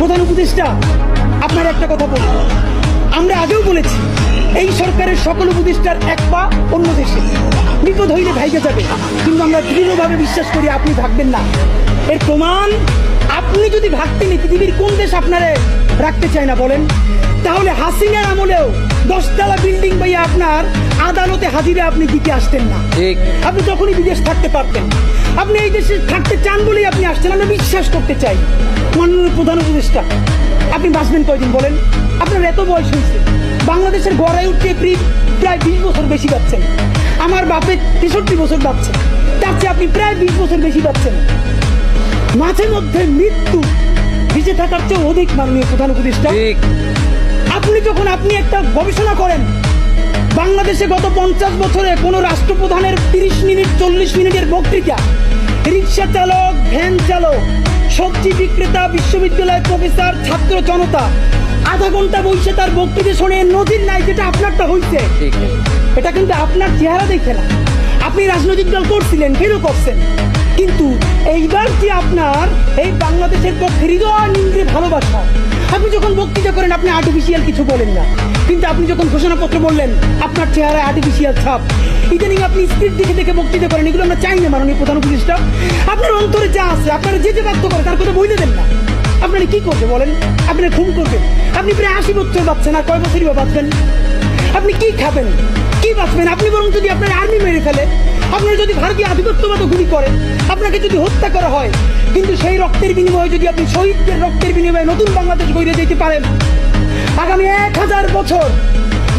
প্রধান উপদেষ্টা, আপনার একটা কথা বলি, আমরা আগেও বলেছি এই সরকারের সকল উপদেষ্টার এক পা অন্য দেশে, বিপদ হইলে ভাইকে যাবে, কিন্তু আমরা দৃঢ়ভাবে বিশ্বাস করি আপনি ভাগবেন না। এর প্রমাণ, আপনি যদি ভাগতেন পৃথিবীর কোন দেশ আপনারে রাখতে চায় না বলেন? তাহলে হাসিনার আমলেও 10 তলা বিল্ডিং পাইয়া আপনার আদালতে হাজিরে আপনি দিতে আসতেন না। আপনি তখনই বিদেশ থাকতে পারতেন। আপনি এই দেশে থাকতে চান বলেই আপনি আসছেন। আমরা বিশ্বাস করতে চাই। মাননীয় প্রধান উপদেষ্টা, আপনি বাঁচবেন কয়দিন বলেন? আপনার এত বয়স হয়েছে, বাংলাদেশের গড়ায় উঠতে প্রায় 20 বছর বেশি পাচ্ছেন। আমার বাপের 63 বছর পাচ্ছে, তার চেয়ে আপনি প্রায় 20 বছর বেশি পাচ্ছেন। মাঝে মধ্যে মৃত্যু বেঁচে থাকার চেয়ে অধিক। মাননীয় প্রধান উপদেষ্টা, আপনি একটা গবেষণা করেন, বাংলাদেশে গত 50 বছরে কোন রাষ্ট্রপ্রধানের 30 মিনিট 40 মিনিটের বক্তৃতা, রিক্সা চালক, ভ্যান চালক, সবজি বিক্রেতা, বিশ্ববিদ্যালয়ের প্রফেসর, ছাত্র জনতা আধা ঘন্টা বসে তার বক্তৃতা শুনে নজির নাই, যেটা আপনারটা হইছে। এটা কিন্তু আপনার চেহারা দেখে না। আপনি রাজনৈতিক দল করছিলেন, কেন করছেন, কিন্তু এইবার যে আপনার এই বাংলাদেশের পক্ষে হৃদয় নিংড়ে ভালোবাসা, আপনি যখন বক্তৃতা করেন আপনি আর্টিফিশিয়াল কিছু বলেন না, কিন্তু আপনি যখন ঘোষণাপত্র বললেন আপনার চেহারায় আর্টিফিশিয়াল ছাপ। ইদানিং আপনি স্ক্রিপ্ট দেখে দেখে বক্তৃতা করেন, এগুলো আমরা চাই না। মাননীয় প্রধান উপদেষ্টা, আপনার অন্তরে যা আছে, আপনারা যে বাধ্য করে তার কথা বলে দেন না। আপনারা কি করবে বলেন? আপনারা খুন করবেন। আপনি প্রায় 80 বছর বাঁচছেন, আর কয় বছরই বা বাঁচবেন? আপনি কি খাবেন, কি বাঁচবেন? আপনি বরং যদি আপনার আর্মি মেরে ফেলে, আপনারা যদি ভারতীয় আধিপত্যবাদ গুলি করেন, আপনাকে যদি হত্যা করা হয়, কিন্তু সেই রক্তের বিনিময়ে যদি আপনি শহীদদের রক্তের বিনিময়ে নতুন বাংলাদেশ গড়ে দিতে পারেন, আগামী 1000 বছর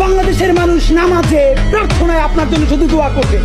বাংলাদেশের মানুষ নামাজে প্রার্থনায় আপনার জন্য শুধু দোয়া করবে।